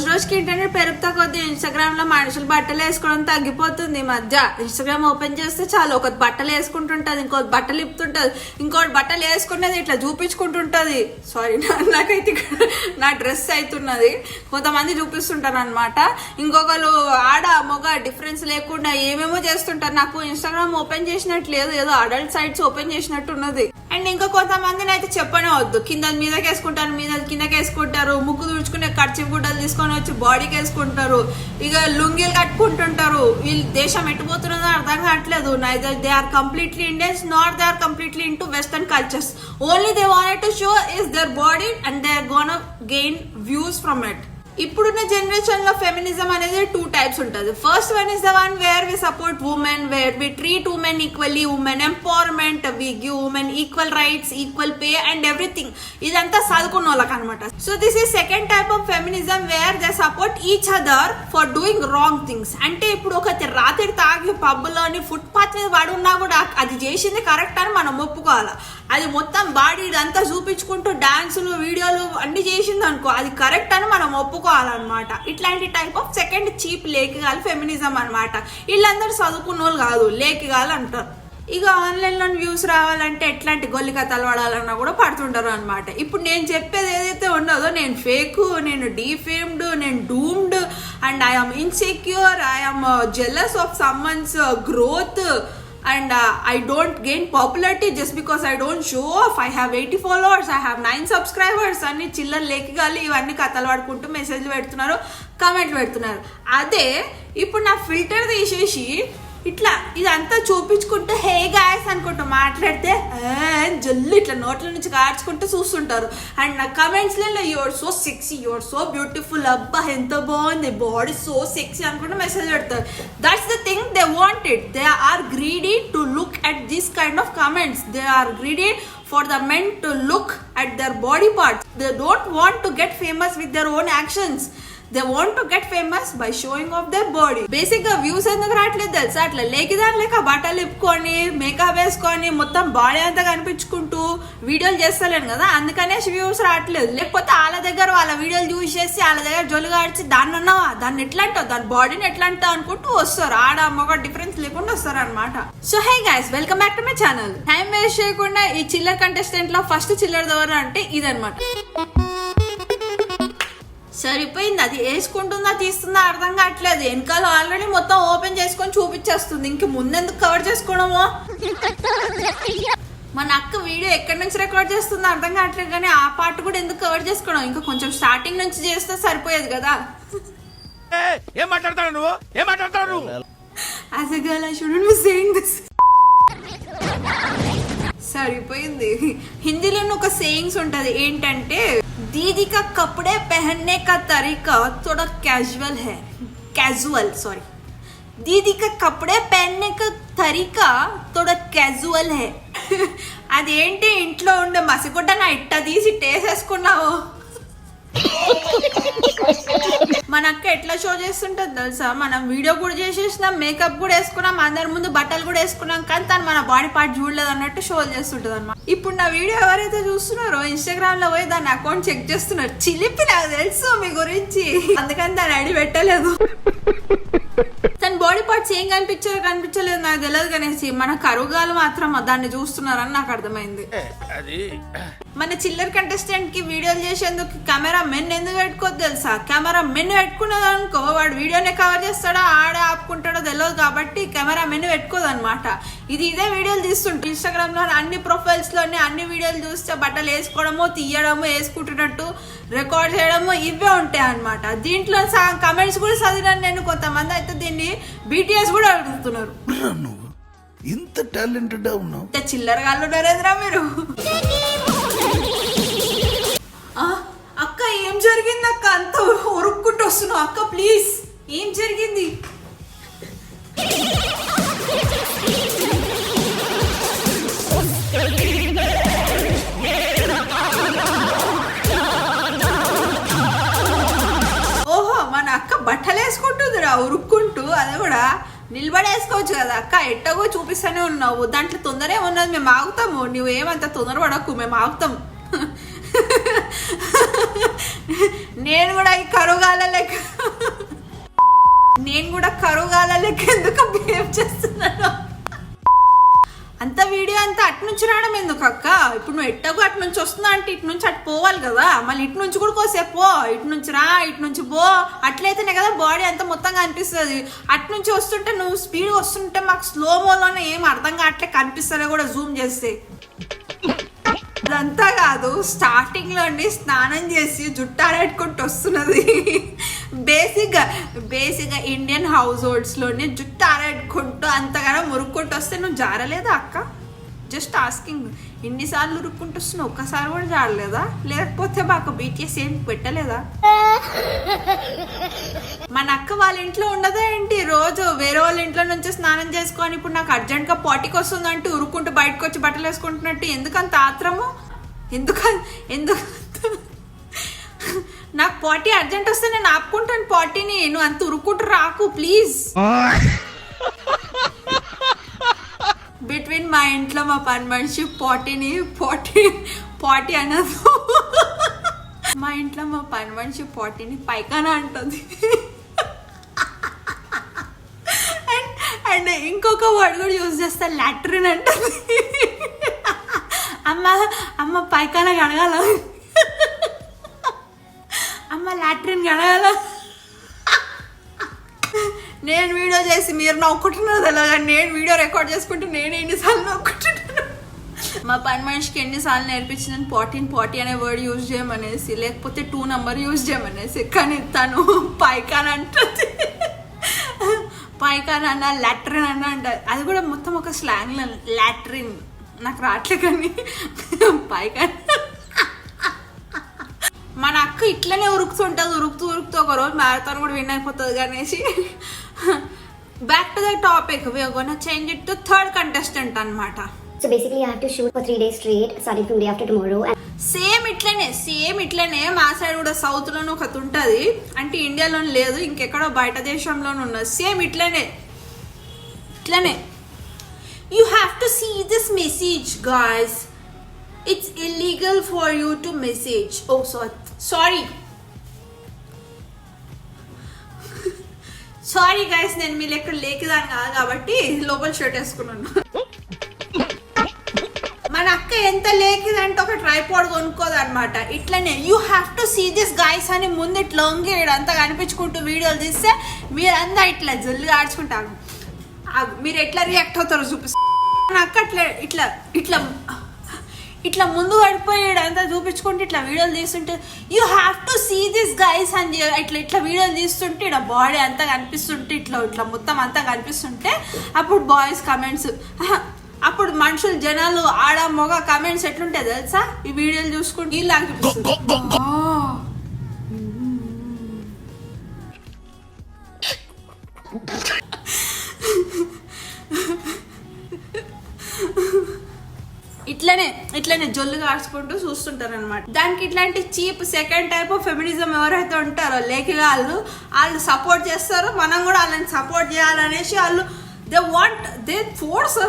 రోజుకి ఇంటర్నెట్ పెరుగుతా కొద్ది ఇన్స్టాగ్రామ్ లో మనుషులు బట్టలు వేసుకోవడం తగ్గిపోతుంది. ఈ మధ్య ఇన్స్టాగ్రామ్ ఓపెన్ చేస్తే చాలు ఒకటి బట్టలు వేసుకుంటుంటది, ఇంకోటి బట్టలు ఇప్పుతుంటది, ఇంకోటి బట్టలు వేసుకునేది ఇట్లా చూపించుకుంటుంటది. సారీ నాకైతే నా డ్రెస్ అవుతున్నది, కొంతమంది చూపిస్తుంటారు అనమాట. ఇంకొకరు ఆడ మొగ డిఫరెన్స్ లేకుండా ఏమేమో చేస్తుంటారు. నాకు ఇన్స్టాగ్రామ్ ఓపెన్ చేసినట్టు లేదు, ఏదో అడల్ట్ సైట్స్ ఓపెన్ చేసినట్టు ఉన్నది. అండ్ ఇంకా కొంతమందిని అయితే చెప్పనే వద్దు, కింద మీదకి వేసుకుంటారు, మీద కిందకి వేసుకుంటారు, ముక్కు తుడుచుకునే ఖర్చు గుడ్డలు తీసుకొని వచ్చి బాడీకి వేసుకుంటారు, ఇక లుంగీలు కట్టుకుంటుంటారు. వీళ్ళు దేశం ఎట్టుపోతున్నదో అర్థం కావట్లేదు. Neither they are completely Indians not they are completely into western cultures. Only they wanted to show is their body and they are gonna gain views from it. ఇప్పుడున్న జనరేషన్ లో ఫెమినిజం అనేది 2 types ఉంటుంది. First one is the one where we support women, where we treat women equally, women empowerment, we give women equal rights, equal pay and everything. ఇదంతా చదువుకున్న వాళ్ళకి అనమాట. So this is second type of feminism where they support each other for doing wrong things. అంటే ఇప్పుడు ఒక రాత్రి తాగి పబ్బులోని foot path మీద పడి ఉన్నా కూడా అది చేసింది కరెక్ట్ అని మనం ఒప్పుకోవాలి. అది మొత్తం బాడీ ఇదంతా చూపించుకుంటూ డాన్సులు వీడియోలు అన్ని చేసింది అనుకో, అది కరెక్ట్ అని మనం ఒప్పుకోవాలన్నమాట. ఇట్లాంటి టైప్ ఆఫ్ సెకండ్ చీప్ లేకిగాలి ఫెమినిజం అనమాట. వీళ్ళందరూ చదువుకున్న వాళ్ళు కాదు, లేకిగాలు అంటారు. ఇక ఆన్లైన్ లో వ్యూస్ రావాలంటే ఎట్లాంటి గొల్లి కథలు పడాలన్నా కూడా పడుతుంటారు అనమాట. ఇప్పుడు నేను చెప్పేది ఏదైతే ఉన్నదో, నేను ఫేక్, నేను డీఫేమ్డ్, నేను doomed and I'm insecure, I'm jealous of someone's growth and I don't gain popularity just because I don't show off. I have 80 followers, I have 9 subscribers అని చిల్లర్ లేకిగాలి ఇవన్నీ కథలు పడుకుంటూ మెసేజ్లు పెడుతున్నారు, కామెంట్లు పెడుతున్నారు. అదే ఇప్పుడు నా ఫిల్టర్ తీసేసి ఇట్లా ఇదంతా చూపించుకుంటూ హే గాయస్ అనుకుంటూ మాట్లాడితే జల్లు ఇట్లా నోట్ల నుంచి కార్చుకుంటూ చూస్తుంటారు. అండ్ నా కమెంట్స్ లలో your so sexy, your so beautiful, అబ్బా ఎంత బాగుంది, బాడీ సో సెక్సీ అనుకుంటూ మెసేజ్ పెడతారు. That's the thing they wanted. They are greedy to look at this kind of comments. They are greedy for the men to look at their body parts. They don't want to get famous with their own actions. They want to get famous by showing off their body. Basic గా views ఎందుకు రావట్లేదు తెలుసా? అట్లా లేకిదాని లేక బట్టలు ఇప్పుకొని makeup వేసుకొని మొత్తం body అంతా కనిపించుకుంటూ వీడియోలు చేస్తలేను కదా, అందుకనే వ్యూస్ రావట్లేదు. లేకపోతే వాళ్ళ దగ్గర వాళ్ళ వీడియోలు చూసేసి వాళ్ళ దగ్గర జొలుగా ఆడిచి దాన్ని అన్నావా, దాన్ని ఎట్లా అంటావు, దాని బాడీని ఎట్లా అంటావు అనుకుంటూ వస్తారు. ఆడ మగ డిఫరెన్స్ లేకుండా వస్తారు అనమాట. So hey guys, welcome back to my channel. Time waste చేయకుండా ఈ చిల్లర్ కంటెస్టెంట్ లో ఫస్ట్ చిల్లర్ ఎవరు అంటే ఇదనమాట. సరిపోయింది, అది వేసుకుంటుందా తీస్తుందా అర్థం కావట్లేదు. వెనకాల ఆల్రెడీ మొత్తం ఓపెన్ చేసుకొని చూపించేస్తుంది, ఇంక ముందెందుకు కవర్ చేసుకోవడమో. మన అక్క వీడియో ఎక్కడి నుంచి రికార్డ్ చేస్తుందో అర్థం కావట్లేదు, కానీ ఆ పార్ట్ కూడా ఎందుకు కవర్ చేసుకోవడం, ఇంకా కొంచెం స్టార్టింగ్ నుంచి చేస్తే సరిపోయేది కదా. As a girl, I shouldn't be saying this. సరిపోయింది. హిందీలో ఒక సేయింగ్స్ ఉంటది, ఏంటంటే दीदी का कपड़े पहनने का तरीका थोड़ा कैजुअल है, कैजुअल सॉरी दीदी का कपड़े पहनने का तरीका थोड़ा कैजुअल है. అదేంటి ఇంట్లో ఉండే మసిగుడ్డ నా ఇట్ట తీసి టేసేసుకున్నావు. మన అక్క ఎట్లా షో చేస్తుంటది తెలుసా, మనం వీడియో కూడా చేసేసినాం, మేకప్ కూడా వేసుకున్నాం, అందరి ముందు బట్టలు కూడా వేసుకున్నాం, కానీ తను మన బాడీ పార్ట్ చూడలేదు అన్నట్టు షో చేస్తుంటది అనమాట. ఇప్పుడు నా వీడియో ఎవరైతే చూస్తున్నారో ఇన్స్టాగ్రామ్ లో పోయి దాని అకౌంట్ చెక్ చేస్తున్నారు. చిలిపి నాకు తెలుసు మీ గురించి, అందుకని దాని ఐడి పెట్టలేదు. తన బాడీ పార్ట్స్ ఏం కనిపించలేదు నాకు తెలియదు, కనేసి మన కరుగాలు మాత్రం దాన్ని చూస్తున్నారని నాకు అర్థమైంది. మన చిల్లర్ కంటెస్టెంట్ కి వీడియోలు చేసేందుకు కెమెరా మెన్ ఎందుకు పెట్టుకోవద్దు తెలుసా? కెమెరా మెన్ పెట్టుకున్నది అనుకో వాడు వీడియోనే కవర్ చేస్తాడో ఆడే ఆపుకుంటాడో తెలియదు, కాబట్టి కెమెరా మెన్ పెట్టుకోదు అనమాట. ఇదే వీడియోలు తీస్తుంటారు ఇన్స్టాగ్రామ్ లో అన్ని ప్రొఫైల్స్ లోని అన్ని వీడియోలు చూస్తే బట్టలు వేసుకోవడము, తీయడము, వేసుకుంటున్నట్టు రికార్డ్ చేయడము ఇవే ఉంటాయి అనమాట. దీంట్లో కమెంట్స్ కూడా చదివాను నేను. కొంతమంది అయితే దీన్ని BTS కూడా అడుగుతున్నారు, ఇంత టాలెంటెడ్ ఉన్నావు, చిల్లర గాళ్ళు నరేంద్ర మీరు. అక్క ఏం జరిగింది అక్క, అంత ఉరుక్కుంటూ వస్తున్నావు అక్క, ప్లీజ్ ఏం జరిగింది? ఓహో మన అక్క బట్టలు వేసుకుంటుందిరా ఉరుక్కుంటూ, అది కూడా నిలబడేసుకోవచ్చు కదా అక్క, ఎట్టగో చూపిస్తూనే ఉన్నావు, దాంట్లో తొందరే ఉన్నది, మేము ఆగుతాము, నువ్వేమంత తొందర పడకు, మేము ఆగుతాం. నేను కూడా ఈ కరుగాల లెక్క ఎందుకు బిహేవ్ చేస్తున్నాను. అంత వీడియో అంతా అటు నుంచి రావడం ఎందుకు అక్క? ఇప్పుడు నువ్వు ఎట్టకు అటు నుంచి వస్తున్నా అంటే ఇటు నుంచి అటు పోవాలి కదా, మళ్ళీ ఇటు నుంచి కూడా కోసేపు పో, ఇటు నుంచి రా, ఇటు నుంచి పో, అట్లయితేనే కదా బాడీ అంతా మొత్తంగా అనిపిస్తుంది. అటు నుంచి వస్తుంటే నువ్వు స్పీడ్ వస్తుంటే మాకు స్లోమోలోనే ఏం అర్థం కావట్లే, కనిపిస్తుందో కూడా జూమ్ చేస్తే. అదంతా కాదు, స్టార్టింగ్ లోని స్నానం చేసి జుట్టు ఆడేట్టుకుంటూ వస్తున్నది. బేసిక్గా ఇండియన్ హౌస్ హోల్డ్స్ లోనే జుట్టు ఆడేట్టుకుంటూ అంతగానో మురుక్కుంటూ వస్తే నువ్వు జారలేదా అక్క? Just asking. ఇన్నిసార్లు ఉరుక్కుంటూ వస్తున్నావు, ఒక్కసారి కూడా జారలేదా? లేకపోతే మాకు బీటీఎస్ ఏం పెట్టలేదా? మన అక్క వాళ్ళ ఇంట్లో ఉండదా ఏంటి? రోజు వేరే వాళ్ళ ఇంట్లో నుంచి స్నానం చేసుకొని ఇప్పుడు నాకు అర్జెంట్ గా పాటికి వస్తుందంటూ ఉరుక్కుంటూ బయటకు వచ్చి బట్టలు వేసుకుంటున్నట్టు ఎందుకంత ఆత్రము? ఎందుకు నాకు పార్టీ అర్జెంట్ వస్తే నేను ఆపుకుంటాను పార్టీని, నువ్వు అంత ఉరుక్కుంటూ రాకు ప్లీజ్. బిట్వీన్ మా ఇంట్లో మా పని మనిషి పార్టీ అనదు, మా ఇంట్లో మా పని మనిషి పార్టీని పైకాన అంటుంది. అండ్ ఇంకొక వర్డ్ కూడా యూజ్ చేస్తా, లాట్రిన్ అంటుంది. అమ్మ పైకాన కడగాల, అమ్మ లాట్రిన్ కడగాల. నేను వీడియో చేసి మీరు నవ్వుకుంటున్నారు అలాగా, నేను వీడియో రికార్డ్ చేసుకుంటే నేను ఎన్నిసార్లు నవ్వుకుంటున్నాను. మా పని మనిషికి ఎన్నిసార్లు నేర్పించిందని పార్టీ అనే వర్డ్ యూజ్ చేయమనేసి, లేకపోతే 2 నెంబర్ యూజ్ చేయమనేసి, కానీ తను పైకాన్ అంటుంది. పైకాన్ అన్న లాట్రిన్ అన్న అంటారు, అది కూడా మొత్తం ఒక స్లాంగ్. లాట్రిన్ నాకు రావట్లే కానీ పైకాన్. మన అక్క ఇట్లనే ఉరుకుతుంటుంది, ఉరుకుతూ ఒక రోజు మ్యారథాన్ కూడా విన్ అయిపోతుంది అనేసి. Back to the topic, we are gonna change it to third contestant అన్నమాట. So basically I have to shoot for 3 days straight starting from day after tomorrow. Same ఇట్లనే మా సైడ్ కూడా సౌత్ లోనే ఒకటి ఉంటుంది, అంటే ఇండియాలో లేదు, ఇంకెక్కడో బయట దేశంలోనే ఉన్నది. సేమ్ ఇట్లనే you have to see this message guys. It's illegal for you to message. Oh sorry guys, నేను మీ లెక్క లేకదాన్ని కాదు కాబట్టి లోపల షర్ట్ వేసుకున్నాను. మన అక్క ఎంత లేకిదంటే ఒక ట్రైపాడ్ కొనుక్కోదు అనమాట. ఇట్లనే you have to see this guys అని ముందు ఇట్లా వంగి అంతా కనిపించుకుంటూ వీడియోలు తీస్తే మీరంతా ఇట్లా జల్లు ఆడుచుకుంటారు. మీరు ఎట్లా రియాక్ట్ అవుతారో చూపిస్తారు. మన అక్క ఇట్లా ముందు పడిపోయాడు అంతా చూపించుకుంటే ఇట్లా వీడియోలు తీస్తుంటే you have to see this guys అని ఇట్లా వీడియోలు తీస్తుంటే ఇక్కడ బాడీ అంతా కనిపిస్తుంటే ఇట్లా మొత్తం అంతా కనిపిస్తుంటే అప్పుడు బాయ్స్ కమెంట్స్, అప్పుడు మనుషులు జనాలు ఆడ మొగ కమెంట్స్ ఎట్లుంటాయి తెలుసా? ఈ వీడియోలు చూసుకుంటే ఇలా అనిపిస్తుంది. ఇట్లనే జొల్లు కాల్చుకుంటూ చూస్తుంటారు అనమాట. దానికి ఇట్లాంటి cheap second type of feminism ఎవరైతే ఉంటారో లేకగా వాళ్ళు సపోర్ట్ చేస్తారో, మనం కూడా వాళ్ళని సపోర్ట్ చేయాలనేసి వాళ్ళు they force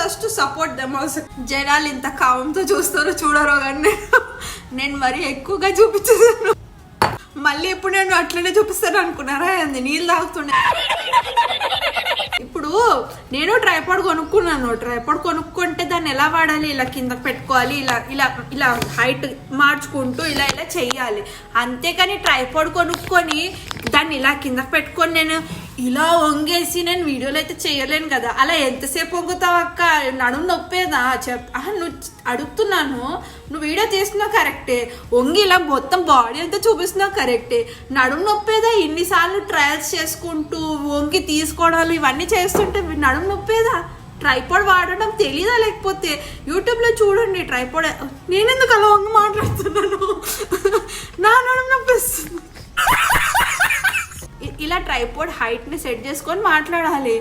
us to support them also. జనాలు ఇంత కావంతో చూస్తారో చూడరో కానీ నేను మరీ ఎక్కువగా చూపించేసాను. మళ్ళీ ఇప్పుడు నేను అట్లనే చూపిస్తాను అనుకున్నారా? అది నీళ్ళు తాగుతుండే. ఇప్పుడు నేను ట్రైపాడ్ కొనుక్కుంటే దాన్ని ఎలా వాడాలి? ఇలా కింద పెట్టుకోవాలి, ఇలా హైట్ మార్చుకుంటూ ఇలా చెయ్యాలి. అంతేకాని ట్రైపాడ్ కొనుక్కొని దాన్ని ఇలా కింద పెట్టుకొని నేను ఇలా వంగేసి నేను వీడియోలో అయితే చేయలేను కదా. అలా ఎంతసేపు వంగుతావు అక్క? నడుము నొప్పేదా? నువ్వు అడుగుతున్నాను, నువ్వు వీడియో తీస్తున్నావు కరెక్టే, వంగి ఇలా మొత్తం బాడీ అంతా చూపిస్తున్నావు కరెక్టే, నడుము నొప్పేదా? ఇన్నిసార్లు ట్రయల్స్ చేసుకుంటూ వంగి తీసుకోవడాలు ఇవన్నీ చేస్తుంటే నడుము నొప్పేదా? ట్రైపాడ్ వాడడం తెలీదా? లేకపోతే యూట్యూబ్లో చూడండి ట్రైపాడ్. నేనెందుకు అలా వంగి మాట్లాడుతున్నాను? నా నడుము నొప్పిస్తుంది. ఇలా ట్రైపాడ్ హైట్ని సెట్ చేసుకొని మాట్లాడాలి.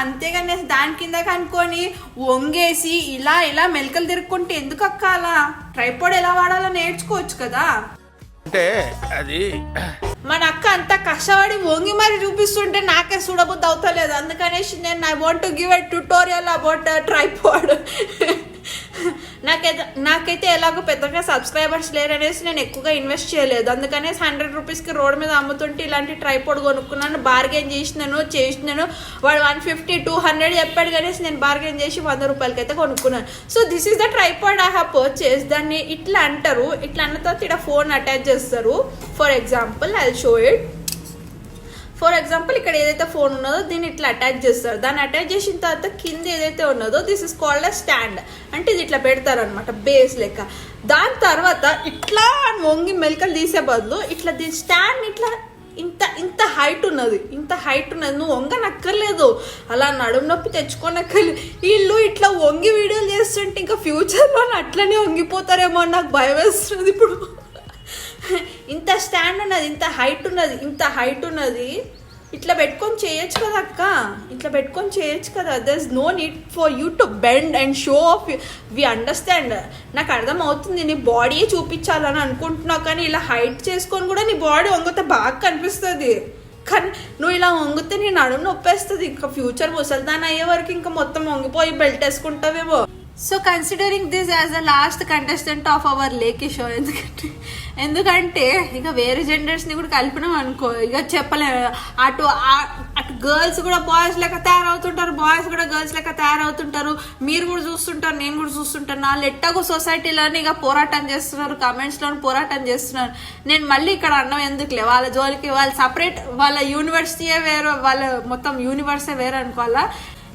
అంతేగాని దాని కింద కనుక్కొని వంగేసి ఇలా మెలకలు తిరుక్కుంటే ఎందుకు అక్క? అలా ట్రైపాడ్ ఎలా వాడాలో నేర్చుకోవచ్చు కదా. అంటే అది మన అక్క అంతా కష్టపడి వంగి మరి చూపిస్తుంటే నాకే చూడబుద్ధి అవుతలేదు. అందుకనేసి నేను I want to give a tutorial about tripod. నాకైతే ఎలాగో పెద్దగా సబ్స్క్రైబర్స్ లేరు అనేసి నేను ఎక్కువగా ఇన్వెస్ట్ చేయలేదు. అందుకనే 100 రూపీస్కి రోడ్ మీద అమ్ముతుంటే ఇలాంటి ట్రైపాడ్ కొనుక్కున్నాను. బార్గెన్ చేసినాను. వాడు 150 200 చెప్పాడు కానీ నేను బార్గెన్ చేసి 100 రూపాయలకి అయితే కొనుక్కున్నాను. So this is the tripod I have purchase. దాన్ని ఇట్లా అంటారు. ఇట్లా అన్న తర్వాత ఇక్కడ ఫోన్ అటాచ్ చేస్తారు. For example I show it. For example ఇక్కడ ఏదైతే ఫోన్ ఉన్నదో దీన్ని ఇట్లా అటాచ్ చేస్తారు. దాన్ని అటాచ్ చేసిన తర్వాత కింద ఏదైతే ఉన్నదో this is called a stand. అంటే ఇది ఇట్లా పెడతారు అనమాట, బేస్ లెక్క. దాని తర్వాత ఇట్లా వంగి మెలకలు తీసే బదులు ఇట్లా దీని స్టాండ్ ఇట్లా ఇంత హైట్ ఉన్నది. నువ్వు వంగనక్కర్లేదు, అలా నడుము నొప్పి తెచ్చుకోనక్కర్లేదు. వీళ్ళు ఇట్లా వంగి వీడియోలు చేస్తుంటే ఇంకా ఫ్యూచర్లో అట్లనే వంగిపోతారేమో అని నాకు భయం వేస్తున్నది ఇప్పుడు. ఇంత స్టాండ్ ఉన్నది, ఇంత హైట్ ఉన్నది. ఇట్లా పెట్టుకొని చేయొచ్చు కదా అక్క, there is no need for you to bend and show off. We understand, నాకు అర్థమవుతుంది నీ బాడీ చూపించాలని అనుకుంటున్నావు, కానీ ఇలా హైట్ చేసుకొని కూడా నీ బాడీ వంగితే బాగా కనిపిస్తుంది. కానీ నువ్వు ఇలా వంగితే నీ నడుము నొప్పేస్తుంది. ఇంకా ఫ్యూచర్ ముసలిదాన్ని అయ్యే వరకు ఇంకా మొత్తం వంగిపోయి బెల్ట్ వేసుకుంటావేమో. So considering this as the last contestant of our లేకీ షో. ఎందుకంటే ఇక వేరే జెండర్స్ని కూడా కలిపినాం అనుకో, ఇక చెప్పలేము. అటు గర్ల్స్ కూడా బాయ్స్ లెక్క తయారవుతుంటారు, బాయ్స్ కూడా గర్ల్స్ లెక్క తయారవుతుంటారు. మీరు కూడా చూస్తుంటారు, నేను కూడా చూస్తుంటాను. వాళ్ళు ఎట్టాగో సొసైటీలోని ఇక పోరాటం చేస్తున్నారు, కమెంట్స్లో పోరాటం చేస్తున్నారు. నేను మళ్ళీ ఇక్కడ అన్నం ఎందుకులే, వాళ్ళ జోలికి వాళ్ళు సపరేట్, వాళ్ళ యూనివర్సిటీయే వేరే, వాళ్ళ మొత్తం యూనివర్సే వేరే అనుకోవాలా.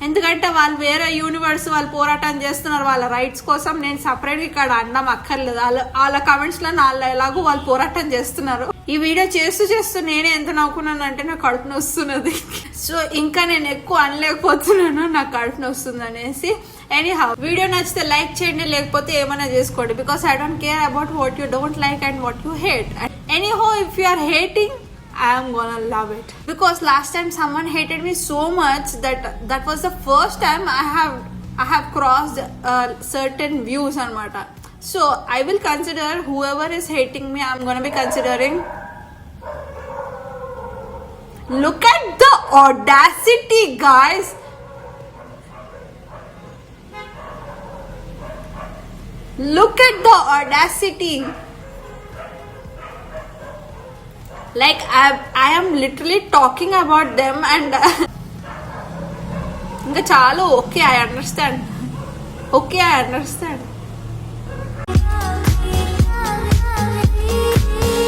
ఎందుకంటే వాళ్ళు వేరే యూనివర్స్, వాళ్ళు పోరాటం చేస్తున్నారు వాళ్ళ రైట్స్ కోసం. నేను సపరేట్గా ఇక్కడ అన్నం అక్కర్లేదు. వాళ్ళ కమెంట్స్లో ఎలాగో వాళ్ళు పోరాటం చేస్తున్నారు. ఈ వీడియో చేస్తూ నేనే ఎంత నవ్వుకున్నాను అంటే నాకు కడుపు నొస్తున్నది. సో ఇంకా నేను ఎక్కువ అనలేకపోతున్నాను, నాకు కడుపు నొస్తుంది అనేసి. ఎనీహౌ, వీడియో నచ్చితే లైక్ చేయండి, లేకపోతే ఏమైనా చేసుకోండి. Because I don't care about what you don't like and what you hate. Anyhow, if you are hating, I am gonna love it, because last time someone hated me so much that was the first time I have crossed certain views anamata. So I will consider whoever is hating me, I'm gonna be considering. Look at the audacity, guys. Look at the audacity. Like I am literally talking about them and ఇంకా చాలు. Okay, I understand.